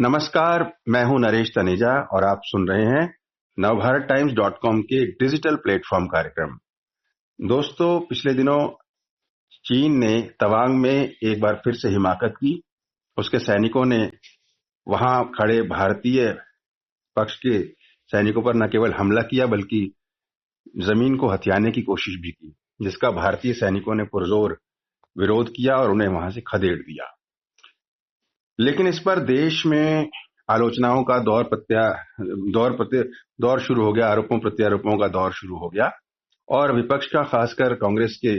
नमस्कार, मैं हूं नरेश तनेजा और आप सुन रहे हैं नवभारत टाइम्स.com के डिजिटल प्लेटफॉर्म कार्यक्रम। दोस्तों, पिछले दिनों चीन ने तवांग में एक बार फिर से हिमाकत की। उसके सैनिकों ने वहां खड़े भारतीय पक्ष के सैनिकों पर न केवल हमला किया बल्कि जमीन को हथियाने की कोशिश भी की, जिसका भारतीय सैनिकों ने पुरजोर विरोध किया और उन्हें वहां से खदेड़ दिया। लेकिन इस पर देश में आलोचनाओं का दौर शुरू हो गया, आरोपों प्रत्यारोपों का दौर शुरू हो गया और विपक्ष का, खासकर कांग्रेस के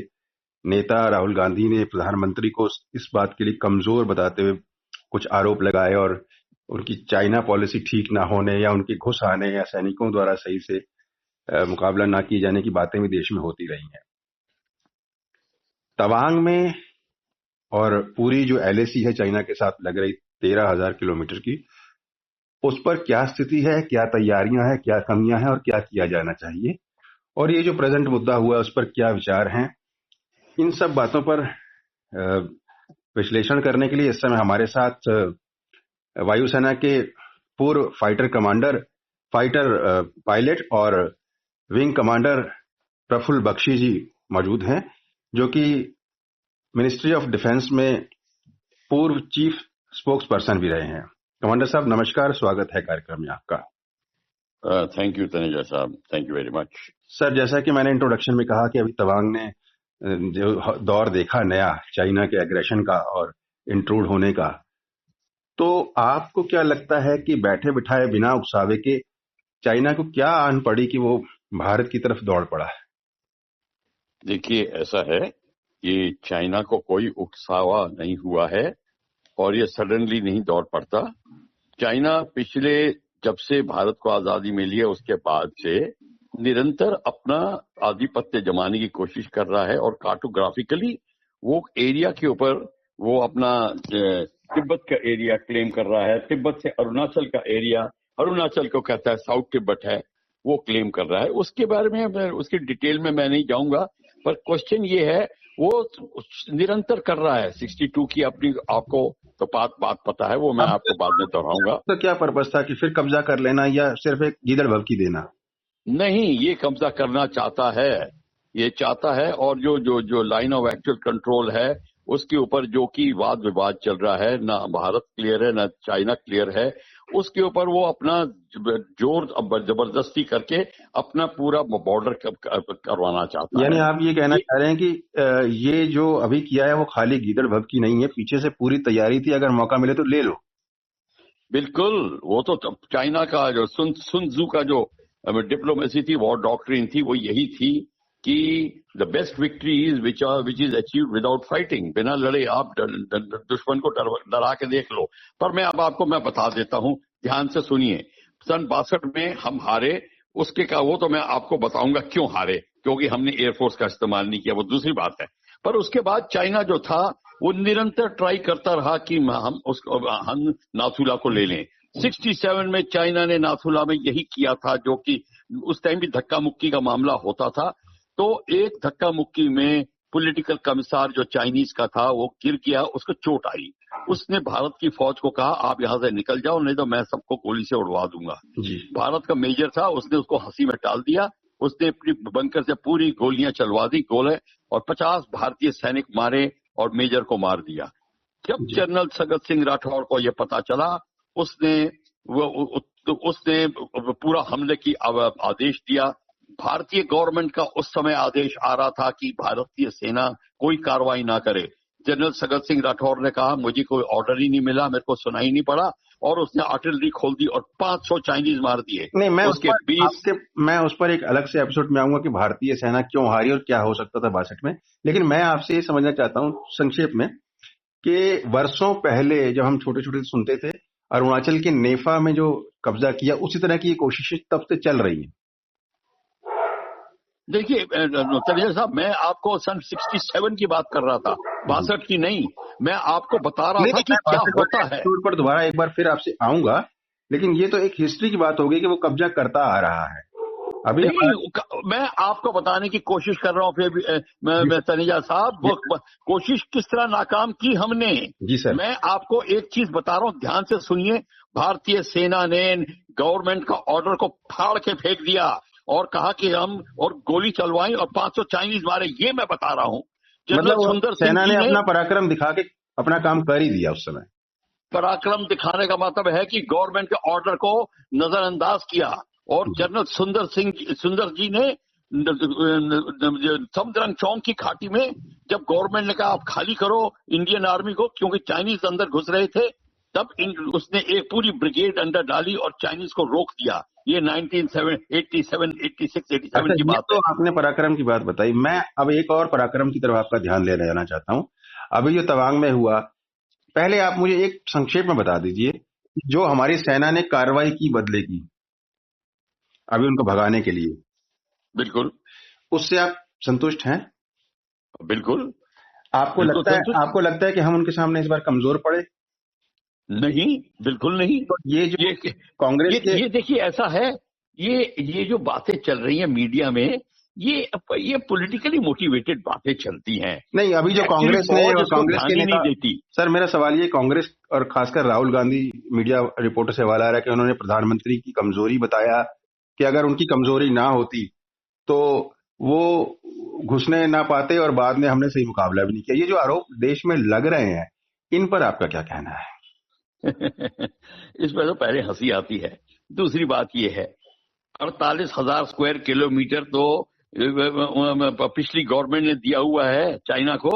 नेता राहुल गांधी ने प्रधानमंत्री को इस बात के लिए कमजोर बताते हुए कुछ आरोप लगाए और उनकी चाइना पॉलिसी ठीक ना होने या उनके घुस आने या सैनिकों द्वारा सही से मुकाबला ना किए जाने की बातें भी देश में होती रही हैं। तवांग में और पूरी जो एलएसी है चाइना के साथ लग रही 13,000 किलोमीटर की, उस पर क्या स्थिति है, क्या तैयारियां हैं, क्या कमियां हैं और क्या किया जाना चाहिए, और ये जो प्रेजेंट मुद्दा हुआ है उस पर क्या विचार हैं, इन सब बातों पर विश्लेषण करने के लिए इस समय हमारे साथ वायुसेना के पूर्व फाइटर पायलट और विंग कमांडर प्रफुल्ल बख्शी जी मौजूद हैं, जो कि मिनिस्ट्री ऑफ डिफेंस में पूर्व चीफ स्पोक्स पर्सन भी रहे हैं। कमांडर साहब नमस्कार, स्वागत है कार्यक्रम में आपका। थैंक यू तनेजा साहब, thank you very much. Sir, जैसा कि मैंने इंट्रोडक्शन में कहा कि अभी तवांग ने जो दौर देखा नया चाइना के एग्रेशन का और इंट्रूड होने का, तो आपको क्या लगता है कि बैठे बिठाए बिना उकसावे के चाइना को क्या आन पड़ी कि वो भारत की तरफ दौड़ पड़ा है? देखिए, ऐसा है, ये चाइना को कोई उकसावा नहीं हुआ है और ये सडनली नहीं दौड़ पड़ता। चाइना पिछले जब से भारत को आजादी मिली है उसके बाद से निरंतर अपना आधिपत्य जमाने की कोशिश कर रहा है और कार्टोग्राफिकली वो एरिया के ऊपर वो अपना तिब्बत का एरिया क्लेम कर रहा है। तिब्बत से अरुणाचल का एरिया, अरुणाचल को कहता है साउथ तिब्बत है, वो क्लेम कर रहा है। उसके बारे में उसकी डिटेल में मैं नहीं जाऊंगा, पर क्वेश्चन ये है वो निरंतर कर रहा है 62 की अपनी, आपको तो बात पता है, वो मैं आपको बाद में दोहराऊंगा। तो क्या पर्पस था कि फिर कब्जा कर लेना या सिर्फ एक गीदड़ भभकी देना? नहीं, ये कब्जा करना चाहता है, ये चाहता है। और जो जो जो लाइन ऑफ एक्चुअल कंट्रोल है उसके ऊपर जो कि वाद विवाद चल रहा है, ना भारत क्लियर है ना चाइना क्लियर है, उसके ऊपर वो अपना जोर जबरदस्ती करके अपना पूरा बॉर्डर करवाना चाहता है। यानी आप ये कहना चाह रहे हैं कि ये जो अभी किया है वो खाली गीदड़ भभकी नहीं है, पीछे से पूरी तैयारी थी, अगर मौका मिले तो ले लो। बिल्कुल, वो तो चाइना का जो सुन त्सू का जो डिप्लोमेसी थी, वॉर डॉक्ट्रिन थी, वो यही थी कि the best victory is which is achieved without fighting. बिना लड़े आप दुश्मन को डरा के देख लो। पर मैं अब आपको मैं बता देता हूं, ध्यान से सुनिए। सन 62 में हम हारे, उसके का वो तो मैं आपको बताऊंगा क्यों हारे, क्योंकि हमने एयरफोर्स का इस्तेमाल नहीं किया, वो दूसरी बात है। पर उसके बाद चाइना जो था वो निरंतर ट्राई करता रहा कि हम नाथुला को ले लें। 67 में चाइना ने नाथुला में यही किया था, जो कि उस टाइम भी धक्का मुक्की का मामला होता था। तो एक धक्का मुक्की में पॉलिटिकल कमिश्नर जो चाइनीज का था वो गिर गया, उसको चोट आई। उसने भारत की फौज को कहा आप यहां से निकल जाओ, नहीं तो मैं सबको गोली से उड़वा दूंगा। भारत का मेजर था, उसने उसको हंसी में टाल दिया। उसने अपनी बंकर से पूरी गोलियां चलवा दी, गोले, और 50 भारतीय सैनिक मारे और मेजर को मार दिया। जब जनरल सगत सिंह राठौर को यह पता चला, उसने पूरा हमले की आदेश दिया। भारतीय गवर्नमेंट का उस समय आदेश आ रहा था कि भारतीय सेना कोई कार्रवाई ना करे। जनरल सगत सिंह राठौर ने कहा मुझे कोई ऑर्डर ही नहीं मिला, मेरे को सुनाई नहीं पड़ा, और उसने आर्टिलरी खोल दी और 500 चाइनीज मार दिए। नहीं, मैं उस पर एक अलग से एपिसोड में आऊंगा कि भारतीय सेना क्यों हारी और क्या हो सकता था 62 में। लेकिन मैं आपसे ये समझना चाहता हूं संक्षेप में कि वर्षों पहले जब हम छोटे छोटे सुनते थे, अरुणाचल के नेफा में जो कब्जा किया, उसी तरह की कोशिशें तब से चल रही हैं। देखिए तनेजा साहब, मैं आपको सन 67 की बात कर रहा था, 62 की नहीं। मैं आपको बता रहा था कि क्या होता है। पर दोबारा एक बार फिर आपसे आऊंगा, लेकिन ये तो एक हिस्ट्री की बात हो गई कि वो कब्जा करता आ रहा है। अभी नहीं, मैं आपको बताने की कोशिश कर रहा हूँ। फिर भी, मैं तनेजा साहब, वो कोशिश किस तरह नाकाम की हमने। जी सर। मैं आपको एक चीज बता रहा हूँ, ध्यान से सुनिए। भारतीय सेना ने गवर्नमेंट का ऑर्डर को फाड़ के फेंक दिया और कहा कि हम और गोली चलवाई और 500 चाइनीज मारे। ये मैं बता रहा हूँ। जनरल मतलब सुंदर सिंह सेना जी ने ने अपना पराक्रम दिखा के अपना काम कर ही दिया उस समय। पराक्रम दिखाने का मतलब है कि गवर्नमेंट के ऑर्डर को नजरअंदाज किया। और जनरल सुंदर जी ने समदरंग चौक की घाटी में जब गवर्नमेंट ने कहा आप खाली करो इंडियन आर्मी को, क्योंकि चाइनीज अंदर घुस रहे थे, तब उसने एक पूरी ब्रिगेड अंदर डाली और चाइनीज को रोक दिया। ये 1987, 86, 87 की ये बात तो है। आपने पराक्रम की बात बताई। मैं अब एक और पराक्रम की तरफ आपका ध्यान ले जाना चाहता हूँ। अभी जो तवांग में हुआ, पहले आप मुझे एक संक्षेप में बता दीजिए जो हमारी सेना ने कार्रवाई की बदले की, अभी उनको भगाने के लिए, बिल्कुल उससे आप संतुष्ट हैं? बिल्कुल आपको बिल्कुल लगता है संतुष्ट। आपको लगता है कि हम उनके सामने इस बार कमजोर पड़े? नहीं, बिल्कुल नहीं। तो ये जो ये कांग्रेस के ये देखिए, ऐसा है, ये जो बातें चल रही हैं मीडिया में, ये पॉलिटिकली मोटिवेटेड बातें चलती हैं। नहीं, अभी जो एक्चुअली कांग्रेस ने फौज और इसको कांग्रेस ध्यान के ही नहीं नेता, देती। सर मेरा सवाल ये, कांग्रेस और खासकर राहुल गांधी, मीडिया रिपोर्टर से सवाल आ रहा है कि उन्होंने प्रधानमंत्री की कमजोरी बताया कि अगर उनकी कमजोरी ना होती तो वो घुसने ना पाते और बाद में हमने सही मुकाबला भी नहीं किया। ये जो आरोप देश में लग रहे हैं, इन पर आपका क्या कहना है? इसमें तो पहले हंसी आती है। दूसरी बात ये है, 48,000 स्क्वायर किलोमीटर तो पिछली गवर्नमेंट ने दिया हुआ है चाइना को।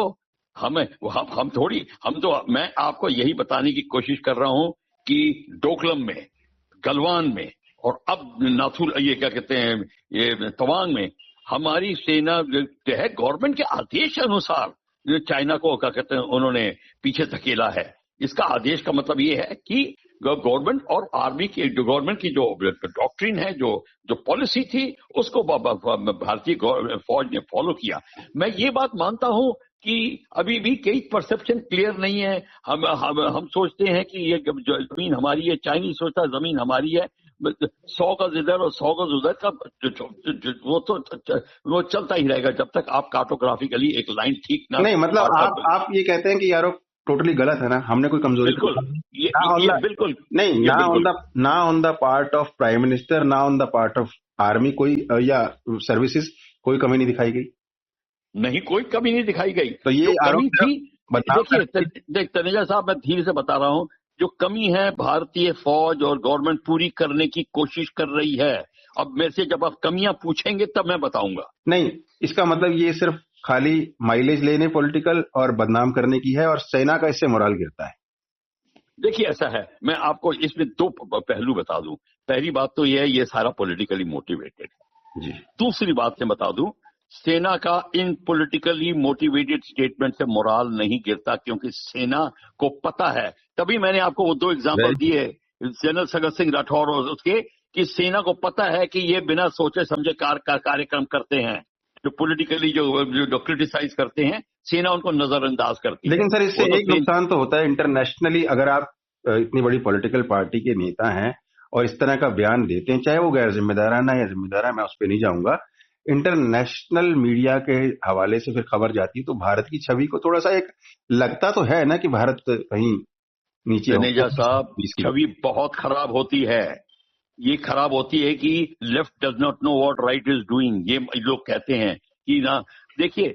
हम थोड़ी, हम तो, मैं आपको यही बताने की कोशिश कर रहा हूं कि डोकलम में, गलवान में और अब नाथुल, ये क्या कहते हैं, ये तवांग में हमारी सेना जो है गवर्नमेंट के आदेश अनुसार जो चाइना को क्या कहते हैं उन्होंने पीछे धकेला है। इसका आदेश का मतलब ये है कि गवर्नमेंट और आर्मी की, जो गवर्नमेंट की जो डॉक्ट्रिन है, जो पॉलिसी थी, उसको भारतीय फौज ने फॉलो किया। मैं ये बात मानता हूं कि अभी भी कई परसेप्शन क्लियर नहीं है। हम सोचते हैं कि ये जमीन हमारी है, चाइनीज सोचता है जमीन हमारी है। 100 गज इधर और 100 गज उधर का वो चलता ही रहेगा जब तक आप कार्टोग्राफिकली एक लाइन ठीक ना। नहीं मतलब आप ये कहते हैं कि यार टोटली गलत है ना, हमने कोई कमजोरी बिल्कुल, ना बिल्कुल, नहीं, ये बिल्कुल ना on the part of prime minister, ना on the part of army कोई या सर्विसेज कोई कमी नहीं दिखाई गई। नहीं, कोई कमी नहीं दिखाई गई। तो ये जो आरोप कमी थी, बदनाम देखिए तनेजा साहब, मैं धीरे से बता रहा हूं। जो कमी है भारतीय फौज और गवर्नमेंट पूरी करने की कोशिश कर रही है। अब मेरे से जब आप कमियां पूछेंगे तब मैं बताऊंगा। नहीं, इसका मतलब ये सिर्फ खाली माइलेज लेने पॉलिटिकल और बदनाम करने की है और सेना का इससे मोरल गिरता है। देखिए ऐसा है, मैं आपको इसमें दो पहलू बता दूं। पहली बात तो यह है, ये सारा पॉलिटिकली मोटिवेटेड है। जी। दूसरी बात मैं बता दूं, सेना का इन पॉलिटिकली मोटिवेटेड स्टेटमेंट से मोराल नहीं गिरता, क्योंकि सेना को पता है। तभी मैंने आपको वो दो एग्जांपल दिए, जनरल सगत सिंह राठौर और उसके, कि सेना को पता है कि ये बिना सोचे समझे कार्यक्रम करते हैं। जो पॉलिटिकली जो क्रिटिसाइज करते हैं, सेना उनको नजरअंदाज करती है। लेकिन सर इससे वो तो एक नुकसान तो होता है इंटरनेशनली, अगर आप इतनी बड़ी पॉलिटिकल पार्टी के नेता हैं और इस तरह का बयान देते हैं, चाहे वो गैर जिम्मेदाराना या जिम्मेदार, मैं उस पर नहीं जाऊंगा, इंटरनेशनल मीडिया के हवाले से फिर खबर जाती है तो भारत की छवि को थोड़ा सा एक लगता तो है ना कि भारत कहीं नीचे हो। तनेजा साहब, छवि बहुत खराब होती है। ये खराब होती है कि left does not know what right is doing, ये लोग कहते हैं कि ना। देखिए,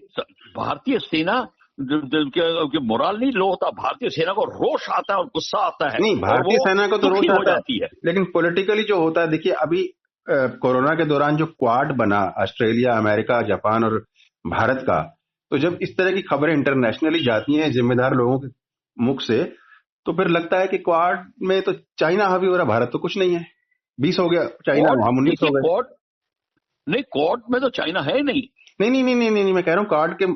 भारतीय सेना मोराल नहीं लो होता, भारतीय सेना को रोष आता है और गुस्सा आता है, नहीं, और भारतीय वो सेना को तो दुखी रोष हो आता जाती है। लेकिन पॉलिटिकली जो होता है, देखिए अभी कोरोना के दौरान जो क्वाड बना, ऑस्ट्रेलिया, अमेरिका, जापान और भारत का, तो जब इस तरह की खबरें इंटरनेशनली जाती हैं जिम्मेदार लोगों के मुख से, तो फिर लगता है कि क्वाड में तो चाइना हावी हो रहा, भारत तो कुछ नहीं है। 20 हो गया चाइना, हम 19 हो गए। क्वाड में तो चाइना है नहीं। नहीं नहीं नहीं नहीं नहीं, मैं कह रहा हूँ क्वाड के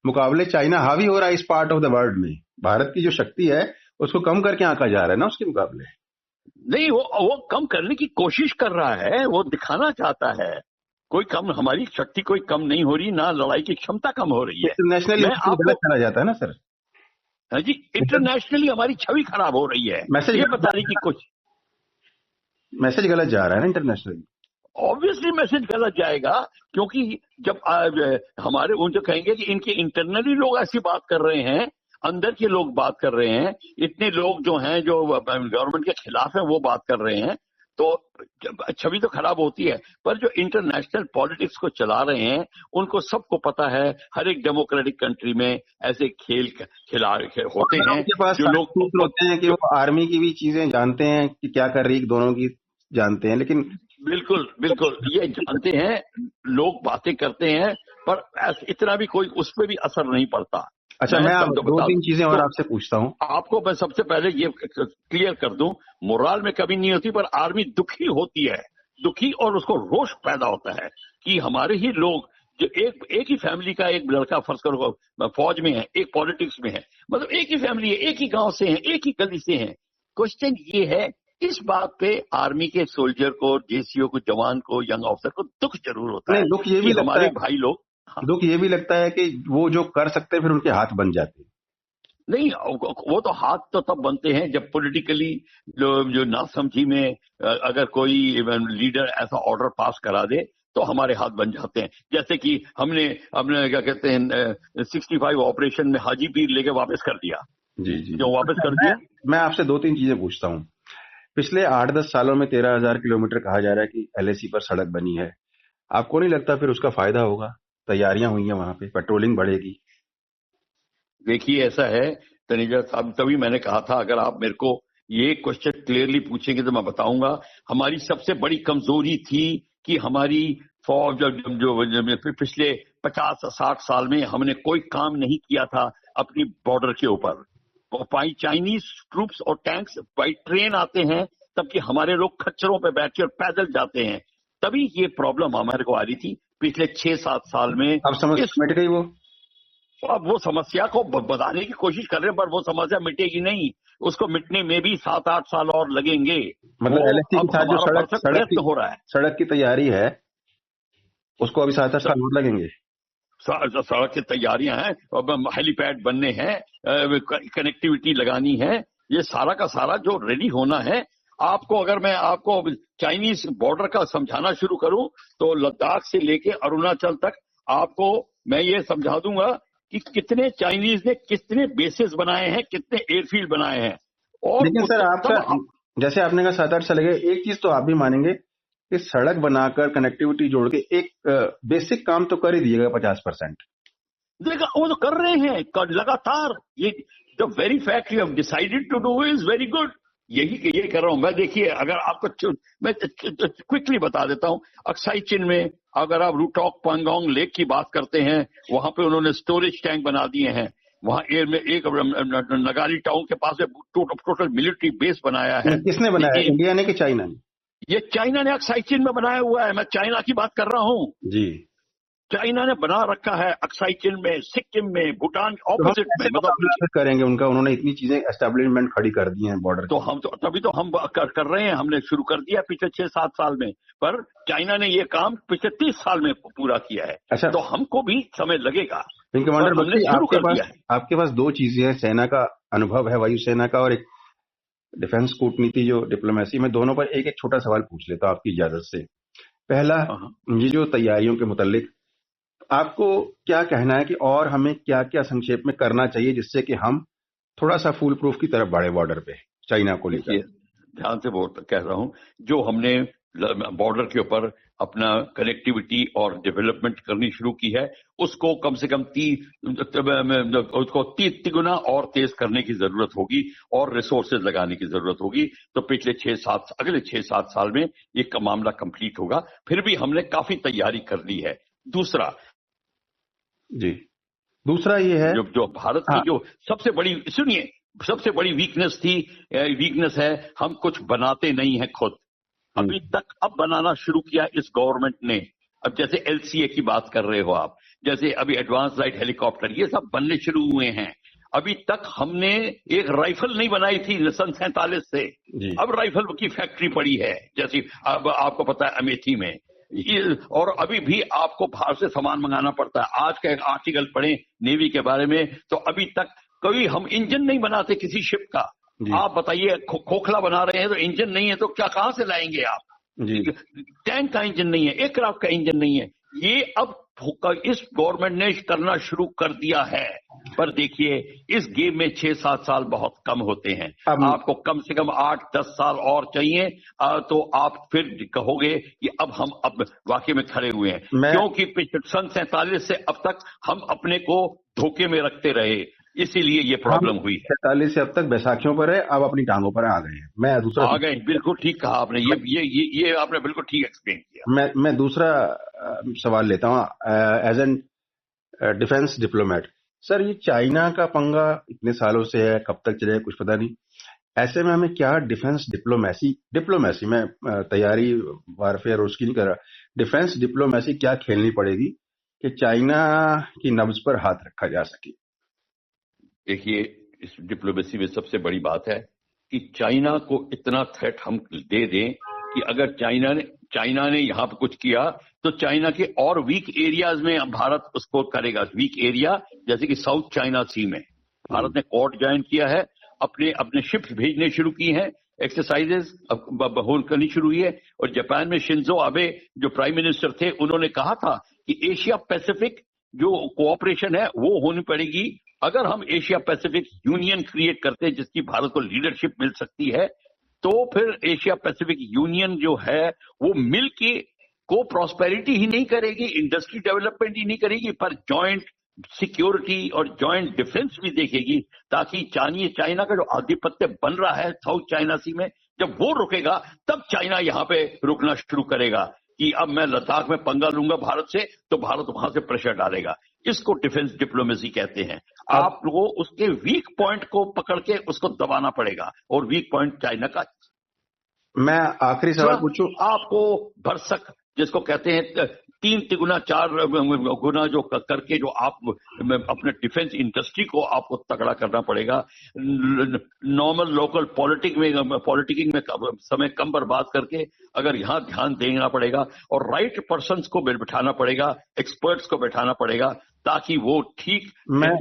मुकाबले चाइना हावी हो रहा है इस पार्ट ऑफ द वर्ल्ड में। भारत की जो शक्ति है उसको कम करके आंका जा रहा है ना उसके मुकाबले। नहीं, वो कम करने की कोशिश कर रहा है, वो दिखाना चाहता है कोई कम, हमारी शक्ति कोई कम नहीं हो रही, ना लड़ाई की क्षमता कम हो रही है। इंटरनेशनली मैं आपको, गलत चला जाता है ना सर। हाँ जी, इंटरनेशनली हमारी छवि खराब हो रही है, मैसेज ये बताने की कोशिश। मैसेज गलत जा रहा है ना इंटरनेशनली। ऑब्वियसली मैसेज गलत जाएगा, क्योंकि जब हमारे उन जो कहेंगे कि इनके इंटरनली लोग ऐसी बात कर रहे हैं, अंदर के लोग बात कर रहे हैं, इतने लोग जो हैं जो गवर्नमेंट के खिलाफ हैं वो बात कर रहे हैं, तो छवि तो खराब होती है। पर जो इंटरनेशनल पॉलिटिक्स को चला रहे हैं उनको सबको पता है, हर एक डेमोक्रेटिक कंट्री में ऐसे खेल होते हैं उनके पास जो लोग सूत्र होते हैं कि वो आर्मी की भी चीजें जानते हैं कि क्या कर रही है, दोनों की जानते हैं, लेकिन बिल्कुल बिल्कुल ये जानते हैं, लोग बातें करते हैं, पर इतना भी कोई उस पर भी असर नहीं पड़ता। अच्छा, मैं दो तीन चीजें और आपसे पूछता हूँ। आपको मैं सबसे पहले ये क्लियर कर दूं, मोराल में कभी नहीं होती, पर आर्मी दुखी होती है, दुखी, और उसको रोष पैदा होता है कि हमारे ही लोग जो एक ही फैमिली का एक लड़का फर्ज करो फौज में है, एक पॉलिटिक्स में है, मतलब एक ही फैमिली है, एक ही गांव से है, एक ही गली से है। क्वेश्चन ये है, इस बात पे आर्मी के सोल्जर को, जेसीओ को, जवान को, यंग ऑफिसर को दुख जरूर होता है। दुख ये भी लगता हमारे है, भाई लोग, दुख ये भी लगता है कि वो जो कर सकते हैं फिर उनके हाथ बन जाते हैं। नहीं, वो तो हाथ तो तब बनते हैं जब पॉलिटिकली जो नासमझी में अगर कोई लीडर ऐसा ऑर्डर पास करा दे तो हमारे हाथ बन जाते हैं। जैसे कि हमने क्या कहते हैं 65 ऑपरेशन में हाजी पीर लेके वापस कर दिया। जी जी, जो वापस कर दिया। मैं आपसे दो तीन चीजें पूछता हूँ। पिछले 8-10 सालों में 13,000 किलोमीटर कहा जा रहा है कि LAC पर सड़क बनी है। आपको नहीं लगता फिर उसका फायदा होगा? तैयारियां हुई हैं, वहां पे पेट्रोलिंग बढ़ेगी। देखिए, ऐसा है तनेजा साहब, तभी मैंने कहा था अगर आप मेरे को ये क्वेश्चन क्लियरली पूछेंगे तो मैं बताऊंगा। हमारी सबसे बड़ी कमजोरी थी कि हमारी फौज जो पिछले 50-60 साल में हमने कोई काम नहीं किया था अपनी बॉर्डर के ऊपर। चाइनीज ट्रूप्स और टैंक्स बाई ट्रेन आते हैं, तबकि हमारे लोग खच्चरों पे बैठ के और पैदल जाते हैं, तभी ये प्रॉब्लम हमारे को आ रही थी पिछले 6-7 साल में। अब समझ मिट गई वो? अब वो समस्या को बताने की कोशिश कर रहे हैं, पर वो समस्या मिटेगी नहीं, उसको मिटने में भी 7-8 साल और लगेंगे। मतलब LAC के साथ जो प्रयत्न हो रहा है, सड़क की तैयारी है, उसको अभी 7-8 साल और लगेंगे। सड़क की तैयारियां हैं, हेलीपैड बनने हैं, कनेक्टिविटी लगानी है, ये सारा का सारा जो रेडी होना है। आपको अगर मैं आपको चाइनीज बॉर्डर का समझाना शुरू करूं तो लद्दाख से लेके अरुणाचल तक आपको मैं ये समझा दूंगा कि कितने चाइनीज ने कितने बेसेस बनाए हैं, कितने एयरफील्ड बनाए हैं। और लेकिन सर आपका जैसे आपने कहा 7-8 साल लगे, एक चीज तो आप भी मानेंगे कि सड़क बनाकर कनेक्टिविटी जोड़ के एक बेसिक काम तो कर ही दिएगा 50%। देखा, वो तो कर रहे हैं लगातार। ये the very fact you have decided to do is very good. यही कर रहा हूं मैं। देखिए, अगर आपको मैं क्विकली बता देता हूं, अक्साई चिन में अगर आप रूटॉक पांगोंग लेक की बात करते हैं, वहां पे उन्होंने स्टोरेज टैंक बना दिए हैं। वहां एयर में एक नगाली टाउन के पास टोटल मिलिट्री बेस बनाया है। किसने बनाया, इंडिया ने कि चाइना ने? ये चाइना ने अक्साई चिन में बनाया हुआ है। मैं चाइना की बात कर रहा हूँ जी। चाइना ने बना रखा है अक्साई चिन में, सिक्किम में, भूटान ऑपोजिट में। मतलब करेंगे उनका, उन्होंने इतनी चीजें एस्टेब्लिशमेंट खड़ी कर दी हैं बॉर्डर। तो हम तभी तो हम कर रहे हैं, हमने शुरू कर दिया पिछले 6-7 साल में, पर चाइना ने ये काम पिछले 30 साल में पूरा किया है। अच्छा, तो हमको भी समय लगेगा। कमांडर बख्शी, आपके पास दो चीजें हैं, सेना का अनुभव है, वायुसेना का, और एक डिफेंस कूटनीति जो डिप्लोमेसी में, दोनों पर एक एक छोटा सवाल पूछ लेता हूं आपकी इजाजत से। पहला, ये जो तैयारियों के मुतालिक आपको क्या कहना है कि और हमें क्या क्या संक्षेप में करना चाहिए जिससे कि हम थोड़ा सा फूल प्रूफ की तरफ बढ़े बॉर्डर पे चाइना को लेकर? ध्यान से कह रहा हूं, जो हमने बॉर्डर के ऊपर अपना कनेक्टिविटी और डेवलपमेंट करनी शुरू की है, उसको कम से कम 30 गुना और तेज करने की जरूरत होगी और रिसोर्सेज लगाने की जरूरत होगी। तो अगले 6-7 साल में ये मामला कंप्लीट होगा। फिर भी हमने काफी तैयारी कर ली है। दूसरा ये है जो भारत की जो सबसे बड़ी वीकनेस है, हम कुछ बनाते नहीं है खुद अभी तक। अब बनाना शुरू किया इस गवर्नमेंट ने। अब जैसे LCA की बात कर रहे हो आप, जैसे अभी एडवांस लाइट हेलीकॉप्टर, ये सब बनने शुरू हुए हैं। अभी तक हमने एक राइफल नहीं बनाई थी सन 47 से, अब राइफल की फैक्ट्री पड़ी है, जैसे अब आपको पता है अमेठी में। और अभी भी आपको बाहर से सामान मंगाना पड़ता है। आज का एक आर्टिकल पढ़े नेवी के बारे में, तो अभी तक कभी हम इंजन नहीं बनाते किसी शिप का। आप बताइए, खोखला बना रहे हैं तो इंजन नहीं है तो क्या, कहां से लाएंगे आप? जी टैंक का इंजन नहीं है, एयरक्राफ्ट का इंजन नहीं है। ये अब इस गवर्नमेंट ने करना शुरू कर दिया है। पर देखिए, इस गेम में 6-7 साल बहुत कम होते हैं। अब आपको कम से कम 8-10 साल और चाहिए, तो आप फिर कहोगे कि अब हम अब वाकई में खड़े हुए हैं। मैं क्योंकि सन 47 से अब तक हम अपने को धोखे में रखते रहे, इसीलिए ये हम प्रॉब्लम हुई है। 47 से अब तक बैसाखियों पर है, अब अपनी टांगों पर आ गए हैं। मैं दूसरा आ गए, बिल्कुल ठीक कहा आपने। ये आपने बिल्कुल ठीक एक्सप्लेन किया। मैं दूसरा सवाल लेता हूँ as an defence diplomat. Sir, ये चाइना का पंगा इतने सालों से है, कब तक चलेगा कुछ पता नहीं। ऐसे में हमें क्या डिफेंस डिप्लोमेसी में तैयारी वारफेयर उसकी नहीं कर रहा, डिफेंस डिप्लोमेसी क्या खेलनी पड़ेगी कि चाइना की नब्ज पर हाथ रखा जा सके? देखिए, इस डिप्लोमेसी में सबसे बड़ी बात है कि चाइना को इतना थ्रेट हम दे दें कि अगर चाइना ने यहां पर कुछ किया तो चाइना के और वीक एरियाज में भारत उसको करेगा। वीक एरिया जैसे कि साउथ चाइना सी में भारत ने कोर्ट ज्वाइन किया है, अपने अपने शिप्स भेजने शुरू की हैं, एक्सरसाइजेस करनी शुरू हुई है। और जापान में शिंजो आबे जो प्राइम मिनिस्टर थे, उन्होंने कहा था कि एशिया पैसिफिक जो कोऑपरेशन है वो होनी पड़ेगी। अगर हम एशिया पैसिफिक यूनियन क्रिएट करते हैं जिसकी भारत को लीडरशिप मिल सकती है, तो फिर एशिया पैसिफिक यूनियन जो है वो मिल के को प्रॉस्पेरिटी ही नहीं करेगी, इंडस्ट्री डेवलपमेंट ही नहीं करेगी, पर जॉइंट सिक्योरिटी और जॉइंट डिफेंस भी देखेगी, ताकि चाइना का जो आधिपत्य बन रहा है साउथ चाइना सी में, जब वो रुकेगा तब चाइना यहां पे रुकना शुरू करेगा कि अब मैं लद्दाख में पंगा लूंगा भारत से, तो भारत वहां से प्रेशर डालेगा। इसको डिफेंस डिप्लोमेसी कहते हैं। अब आपको उसके वीक पॉइंट को पकड़ के उसको दबाना पड़ेगा, और वीक पॉइंट चाइना का। मैं आखिरी सवाल पूछूं? आपको भरसक जिसको कहते हैं 3 तिगुना 4 गुना जो करके जो आप अपने डिफेंस इंडस्ट्री को आपको तगड़ा करना पड़ेगा। नॉर्मल लोकल पॉलिटिकिंग में समय कम बर्बाद करके अगर यहां ध्यान देना पड़ेगा, और राइट पर्सन्स को बिठाना पड़ेगा, एक्सपर्ट्स को बैठाना पड़ेगा, ताकि वो ठीक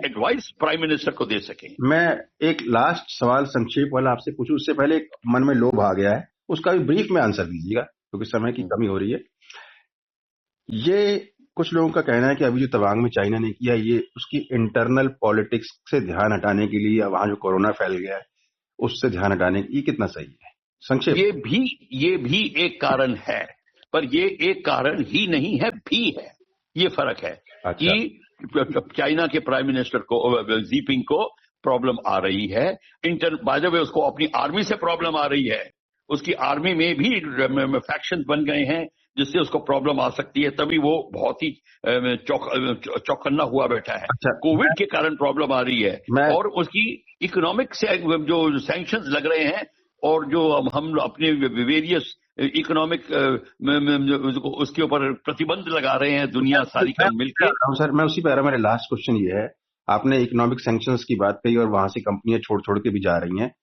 एडवाइस प्राइम मिनिस्टर को दे सके। मैं एक लास्ट सवाल संक्षेप वाला आपसे पूछूं, उससे पहले एक मन में लोभ आ गया है, उसका भी ब्रीफ में आंसर दीजिएगा क्योंकि समय की कमी हो रही है। ये कुछ लोगों का कहना है कि अभी जो तवांग में चाइना ने किया, ये उसकी इंटरनल पॉलिटिक्स से ध्यान हटाने के लिए, वहां जो कोरोना फैल गया है उससे ध्यान हटाने के लिए, कितना सही है? संक्षेप। ये भी एक कारण है, पर ये एक कारण ही नहीं है, भी है। ये फर्क है। अच्छा। कि चाइना के प्राइम मिनिस्टर को जीपिंग को प्रॉब्लम आ रही है, बाय द वे उसको अपनी आर्मी से प्रॉब्लम आ रही है, उसकी आर्मी में भी फैक्शंस बन गए हैं जिससे उसको प्रॉब्लम आ सकती है, तभी वो बहुत ही चौकन्ना हुआ बैठा है। अच्छा, कोविड के कारण प्रॉब्लम आ रही है, और उसकी इकोनॉमिक जो सैंक्शंस लग रहे हैं, और जो हम अपने वेरियस इकोनॉमिक उसके ऊपर प्रतिबंध लगा रहे हैं, दुनिया सारी का मिलकर। सर, मैं उसी पर आ रहा, मेरा लास्ट क्वेश्चन ये है, आपने इकोनॉमिक सैंक्शंस की बात कही और वहां से कंपनियां छोड़ के भी जा रही हैं।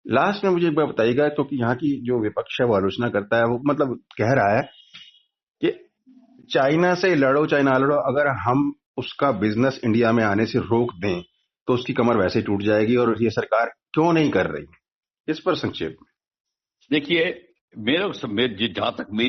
लास्ट में मुझे बताइएगा, क्योंकि यहाँ की जो विपक्ष है वो आलोचना करता है, वो मतलब कह रहा है कि चाइना से लड़ो चाहे ना लड़ो, अगर हम उसका बिजनेस इंडिया में आने से रोक दें तो उसकी कमर वैसे टूट जाएगी, और ये सरकार क्यों नहीं कर रही? इस पर संक्षेप में देखिए, जहां तक मैं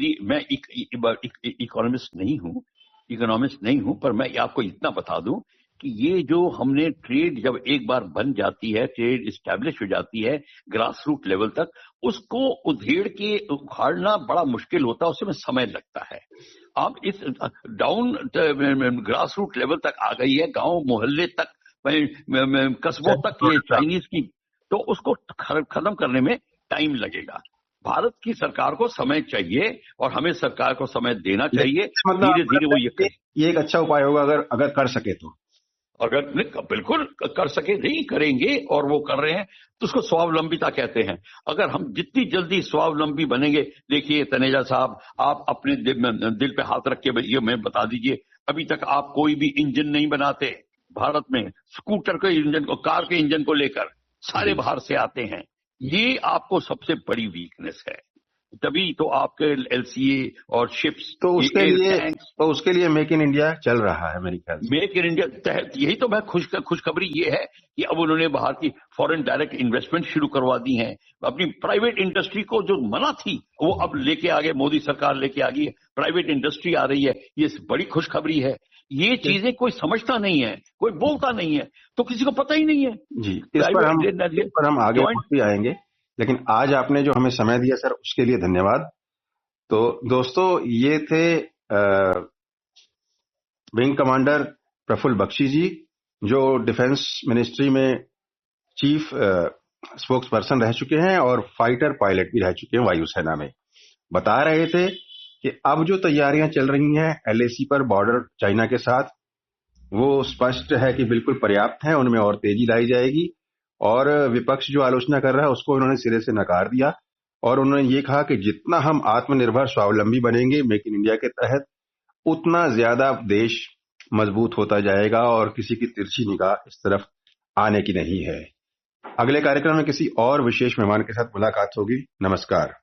इकोनॉमिस्ट नहीं हूं, पर मैं आपको इतना बता दूं कि ये जो हमने ट्रेड जब एक बार बन जाती है, ट्रेड इस्टेब्लिश हो जाती है ग्रास रूट लेवल तक, उसको उधेड़ के उखाड़ना बड़ा मुश्किल होता है, उसमें समय लगता है। आप इस डाउन ग्रास रूट लेवल तक आ गई है, गांव मोहल्ले तक, कस्बों तक ये चाइनीज की, तो उसको खत्म करने में टाइम लगेगा। भारत की सरकार को समय चाहिए, और हमें सरकार को समय देना चाहिए। धीरे धीरे वो ये एक अच्छा उपाय होगा अगर कर सके तो। अगर बिल्कुल कर सके, नहीं करेंगे और वो कर रहे हैं, तो उसको स्वावलंबिता कहते हैं। अगर हम जितनी जल्दी स्वावलंबी बनेंगे, देखिए तनेजा साहब, आप अपने दिल पे हाथ रख के ये मैं बता दीजिए, अभी तक आप कोई भी इंजन नहीं बनाते भारत में। स्कूटर के इंजन को, कार के इंजन को लेकर सारे बाहर से आते हैं। ये आपको सबसे बड़ी वीकनेस है। तभी तो आपके LCA और शिप्स तो उसके लिए मेक इन इंडिया चल रहा है मेरे ख्याल से। मेक इन इंडिया तहत यही तो मैं खुशखबरी ये है कि अब उन्होंने बाहर की फॉरेन डायरेक्ट इन्वेस्टमेंट शुरू करवा दी है। अपनी प्राइवेट इंडस्ट्री को जो मना थी वो अब लेके आ गए, मोदी सरकार लेके आ गई है, प्राइवेट इंडस्ट्री आ रही है, ये बड़ी खुशखबरी है। ये चीजें कोई समझता नहीं है, कोई बोलता नहीं है, तो किसी को पता ही नहीं है जी। इस पर हम आगे भी आएंगे, लेकिन आज आपने जो हमें समय दिया सर उसके लिए धन्यवाद। तो दोस्तों, ये थे विंग कमांडर प्रफुल्ल बख्शी जी, जो डिफेंस मिनिस्ट्री में चीफ स्पोक्स पर्सन रह चुके हैं और फाइटर पायलट भी रह चुके हैं वायुसेना में। बता रहे थे कि अब जो तैयारियां चल रही हैं LAC पर बॉर्डर चाइना के साथ, वो स्पष्ट है कि बिल्कुल पर्याप्त है, उनमें और तेजी लाई जाएगी। और विपक्ष जो आलोचना कर रहा है उसको उन्होंने सिरे से नकार दिया और उन्होंने ये कहा कि जितना हम आत्मनिर्भर स्वावलंबी बनेंगे मेक इन इंडिया के तहत, उतना ज्यादा देश मजबूत होता जाएगा और किसी की तिरछी निगाह इस तरफ आने की नहीं है। अगले कार्यक्रम में किसी और विशेष मेहमान के साथ मुलाकात होगी। नमस्कार।